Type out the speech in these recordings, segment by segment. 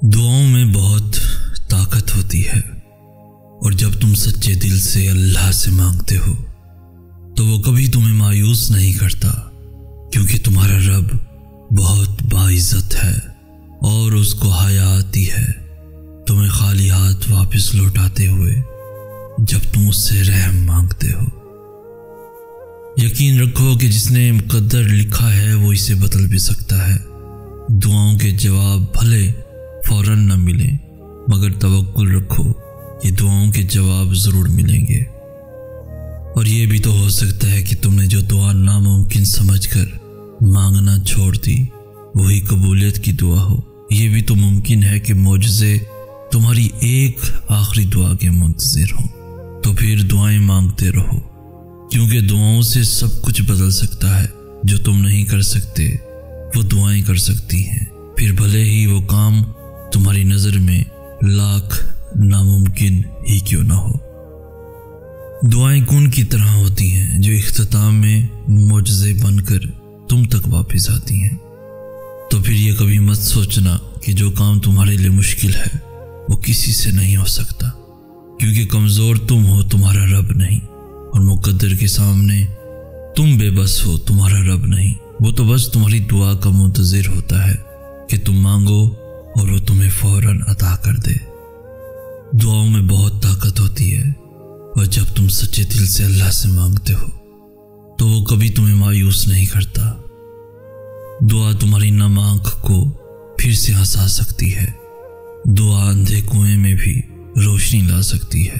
دعاؤں میں بہت طاقت ہوتی ہے اور جب تم سچے دل سے اللہ سے مانگتے ہو تو وہ کبھی تمہیں مایوس نہیں کرتا، کیونکہ تمہارا رب بہت باعزت ہے اور اس کو حیا آتی ہے تمہیں خالی ہاتھ واپس لوٹاتے ہوئے جب تم اس سے رحم مانگتے ہو۔ یقین رکھو کہ جس نے مقدر لکھا ہے وہ اسے بدل بھی سکتا ہے۔ دعاؤں کے جواب بھلے فوراً نہ ملیں، مگر توکل رکھو کہ دعاؤں کے جواب ضرور ملیں گے۔ اور یہ بھی تو ہو سکتا ہے کہ تم نے جو دعا ناممکن سمجھ کر مانگنا چھوڑ دی وہی قبولیت کی دعا ہو۔ یہ بھی تو ممکن ہے کہ معجزے تمہاری ایک آخری دعا کے منتظر ہوں۔ تو پھر دعائیں مانگتے رہو، کیونکہ دعاؤں سے سب کچھ بدل سکتا ہے۔ جو تم نہیں کر سکتے وہ دعائیں کر سکتی ہیں، پھر بھلے ہی وہ کام تمہاری نظر میں لاکھ ناممکن ہی کیوں نہ ہو۔ دعائیں کن کی طرح ہوتی ہیں جو اختتام میں معجزے بن کر تم تک واپس آتی ہیں۔ تو پھر یہ کبھی مت سوچنا کہ جو کام تمہارے لیے مشکل ہے وہ کسی سے نہیں ہو سکتا، کیونکہ کمزور تم ہو، تمہارا رب نہیں، اور مقدر کے سامنے تم بے بس ہو، تمہارا رب نہیں۔ وہ تو بس تمہاری دعا کا منتظر ہوتا ہے کہ تم مانگو اور وہ تمہیں فوراً عطا کر دے۔ دعاؤں میں بہت طاقت ہوتی ہے اور جب تم سچے دل سے اللہ سے مانگتے ہو تو وہ کبھی تمہیں مایوس نہیں کرتا۔ دعا تمہاری نم آنکھ کو پھر سے ہنسا سکتی ہے، دعا اندھے کنویں میں بھی روشنی لا سکتی ہے،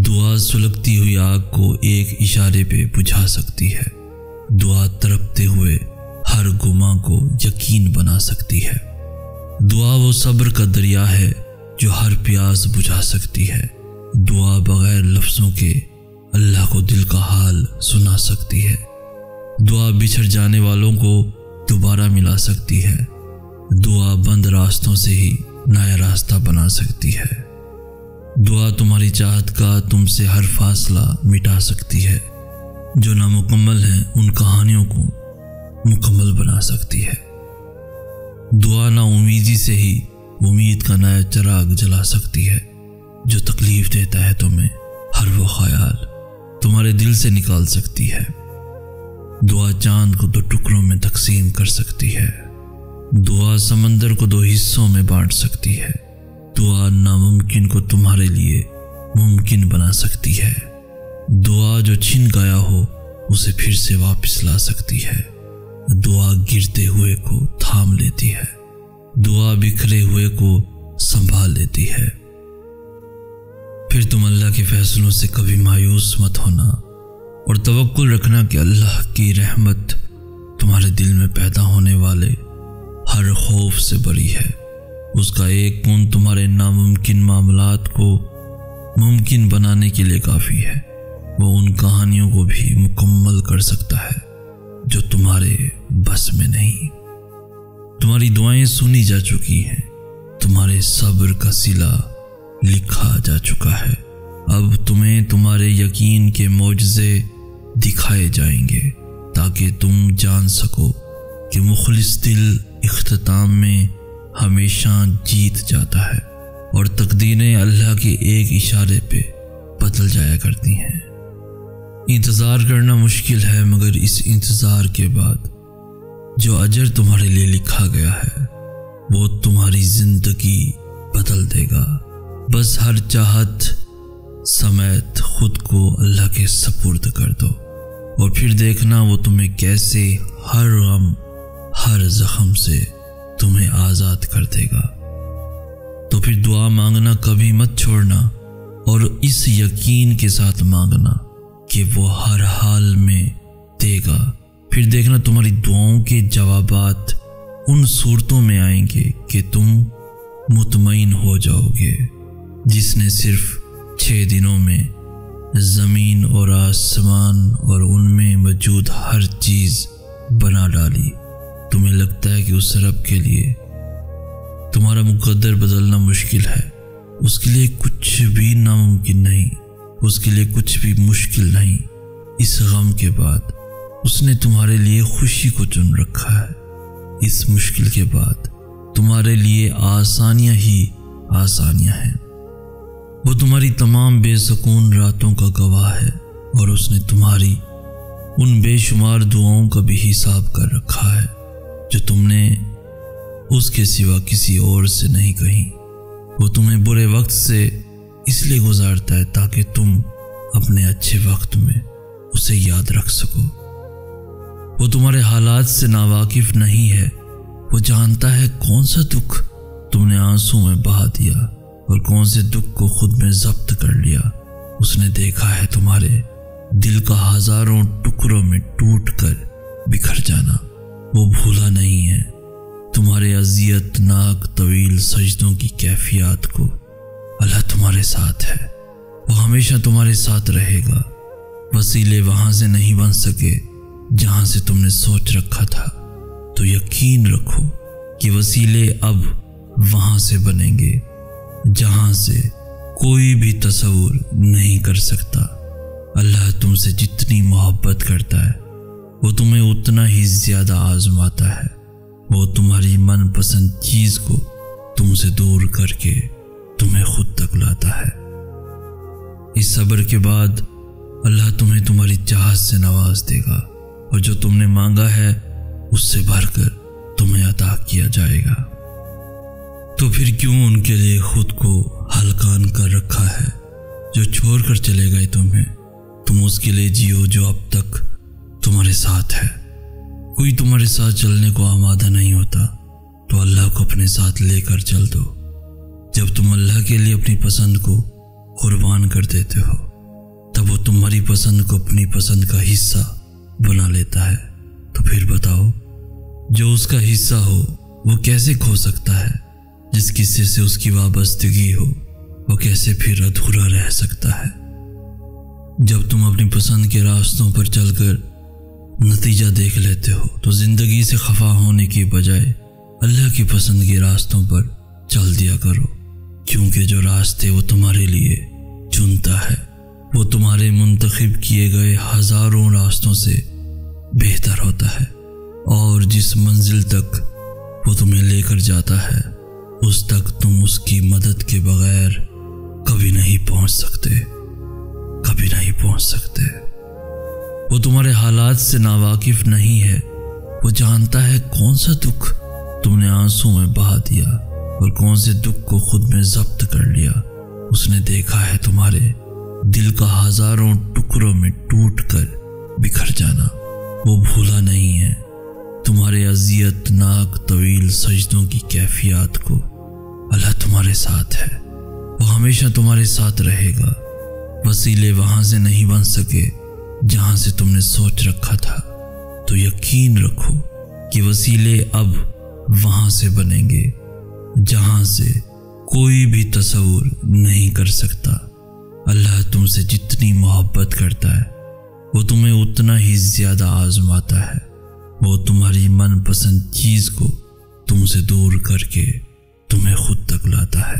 دعا سلگتی ہوئی آگ کو ایک اشارے پہ بجھا سکتی ہے، دعا تڑپتے ہوئے ہر گماں کو یقین بنا سکتی ہے، دعا وہ صبر کا دریا ہے جو ہر پیاس بجھا سکتی ہے، دعا بغیر لفظوں کے اللہ کو دل کا حال سنا سکتی ہے، دعا بچھڑ جانے والوں کو دوبارہ ملا سکتی ہے، دعا بند راستوں سے ہی نیا راستہ بنا سکتی ہے، دعا تمہاری چاہت کا تم سے ہر فاصلہ مٹا سکتی ہے، جو نامکمل ہیں ان کہانیوں کو مکمل بنا سکتی ہے، دعا نا امیدی سے ہی امید کا نیا چراغ جلا سکتی ہے، جو تکلیف دیتا ہے تمہیں ہر وہ خیال تمہارے دل سے نکال سکتی ہے، دعا چاند کو 2 ٹکڑوں میں تقسیم کر سکتی ہے، دعا سمندر کو 2 حصوں میں بانٹ سکتی ہے، دعا ناممکن کو تمہارے لیے ممکن بنا سکتی ہے، دعا جو چھن گیا ہو اسے پھر سے واپس لا سکتی ہے، دعا گرتے ہوئے کو تھام لیتی ہے، دعا بکھرے ہوئے کو سنبھال لیتی ہے۔ پھر تم اللہ کے فیصلوں سے کبھی مایوس مت ہونا اور توکل رکھنا کہ اللہ کی رحمت تمہارے دل میں پیدا ہونے والے ہر خوف سے بری ہے۔ اس کا ایک کون تمہارے ناممکن معاملات کو ممکن بنانے کے لیے کافی ہے۔ وہ ان کہانیوں کو بھی مکمل کر سکتا ہے جو تمہارے بس میں نہیں۔ تمہاری دعائیں سنی جا چکی ہیں، تمہارے صبر کا صلہ لکھا جا چکا ہے۔ اب تمہیں تمہارے یقین کے معجزے دکھائے جائیں گے تاکہ تم جان سکو کہ مخلص دل اختتام میں ہمیشہ جیت جاتا ہے اور تقدیریں اللہ کے ایک اشارے پہ بدل جایا کرتی ہیں۔ انتظار کرنا مشکل ہے، مگر اس انتظار کے بعد جو اجر تمہارے لیے لکھا گیا ہے وہ تمہاری زندگی بدل دے گا۔ بس ہر چاہت سمیت خود کو اللہ کے سپرد کر دو اور پھر دیکھنا وہ تمہیں کیسے ہر غم ہر زخم سے تمہیں آزاد کر دے گا۔ تو پھر دعا مانگنا کبھی مت چھوڑنا اور اس یقین کے ساتھ مانگنا کہ وہ ہر حال میں دے گا۔ پھر دیکھنا تمہاری دعاؤں کے جوابات ان صورتوں میں آئیں گے کہ تم مطمئن ہو جاؤ گے۔ جس نے صرف 6 دنوں میں زمین اور آسمان اور ان میں موجود ہر چیز بنا ڈالی، تمہیں لگتا ہے کہ اس رب کے لیے تمہارا مقدر بدلنا مشکل ہے؟ اس کے لیے کچھ بھی ناممکن نہیں، اس کے لیے کچھ بھی مشکل نہیں۔ اس غم کے بعد اس نے تمہارے لیے خوشی کو چن رکھا ہے، اس مشکل کے بعد تمہارے لیے آسانیاں ہی آسانیاں ہیں۔ وہ تمہاری تمام بے سکون راتوں کا گواہ ہے، اور اس نے تمہاری ان بے شمار دعاؤں کا بھی حساب کر رکھا ہے جو تم نے اس کے سوا کسی اور سے نہیں کہیں۔ وہ تمہیں برے وقت سے اس لیے گزارتا ہے تاکہ تم اپنے اچھے وقت میں اسے یاد رکھ سکو۔ وہ تمہارے حالات سے ناواقف نہیں ہے، وہ جانتا ہے کون سا دکھ تم نے آنسو میں بہا دیا اور کون سے دکھ کو خود میں ضبط کر لیا۔ اس نے دیکھا ہے تمہارے دل کا ہزاروں ٹکڑوں میں ٹوٹ کر بکھر جانا، وہ بھولا نہیں ہے تمہارے اذیت ناک طویل سجدوں کی کیفیات کو۔ اللہ تمہارے ساتھ ہے، وہ ہمیشہ تمہارے ساتھ رہے گا۔ وسیلے وہاں سے نہیں بن سکے جہاں سے تم نے سوچ رکھا تھا، تو یقین رکھو کہ وسیلے اب وہاں سے بنیں گے جہاں سے کوئی بھی تصور نہیں کر سکتا۔ اللہ تم سے جتنی محبت کرتا ہے وہ تمہیں اتنا ہی زیادہ آزماتا ہے۔ وہ تمہاری من پسند چیز کو تم سے دور کر کے تمہیں خود تک لاتا ہے۔ اس صبر کے بعد اللہ تمہیں تمہاری چاہت سے نواز دے گا، اور جو تم نے مانگا ہے اس سے بڑھ کر تمہیں عطا کیا جائے گا۔ تو پھر کیوں ان کے لیے خود کو ہلکان کر رکھا ہے جو چھوڑ کر چلے گئے تمہیں؟ تم اس کے لیے جیو جو اب تک تمہارے ساتھ ہے۔ کوئی تمہارے ساتھ چلنے کو آمادہ نہیں ہوتا تو اللہ کو اپنے ساتھ لے کر چل دو۔ جب تم اللہ کے لیے اپنی پسند کو قربان کر دیتے ہو تب وہ تمہاری پسند کو اپنی پسند کا حصہ بنا لیتا ہے۔ تو پھر بتاؤ، جو اس کا حصہ ہو وہ کیسے کھو سکتا ہے؟ جس قصے سے اس کی وابستگی ہو وہ کیسے پھر ادھورا رہ سکتا ہے؟ جب تم اپنی پسند کے راستوں پر چل کر نتیجہ دیکھ لیتے ہو تو زندگی سے خفا ہونے کی بجائے اللہ کی پسند کے راستوں پر چل دیا کرو، کیونکہ جو راستے وہ تمہارے لیے چنتا ہے وہ تمہارے منتخب کیے گئے ہزاروں راستوں سے بہتر ہوتا ہے، اور جس منزل تک وہ تمہیں لے کر جاتا ہے اس تک تم اس کی مدد کے بغیر کبھی نہیں پہنچ سکتے، کبھی نہیں پہنچ سکتے۔ وہ تمہارے حالات سے ناواقف نہیں ہے، وہ جانتا ہے کون سا دکھ تم نے آنسو میں بہا دیا اور کون سے دکھ کو خود میں ضبط کر لیا۔ اس نے دیکھا ہے تمہارے دل کا ہزاروں ٹکڑوں میں ٹوٹ کر بکھر جانا، وہ بھولا نہیں ہے تمہارے اذیت ناک طویل سجدوں کی کیفیات کو۔ اللہ تمہارے ساتھ ہے، وہ ہمیشہ تمہارے ساتھ رہے گا۔ وسیلے وہاں سے نہیں بن سکے جہاں سے تم نے سوچ رکھا تھا، تو یقین رکھو کہ وسیلے اب وہاں سے بنیں گے جہاں سے کوئی بھی تصور نہیں کر سکتا۔ اللہ تم سے جتنی محبت کرتا ہے وہ تمہیں اتنا ہی زیادہ آزماتا ہے۔ وہ تمہاری من پسند چیز کو تم سے دور کر کے تمہیں خود تک لاتا ہے۔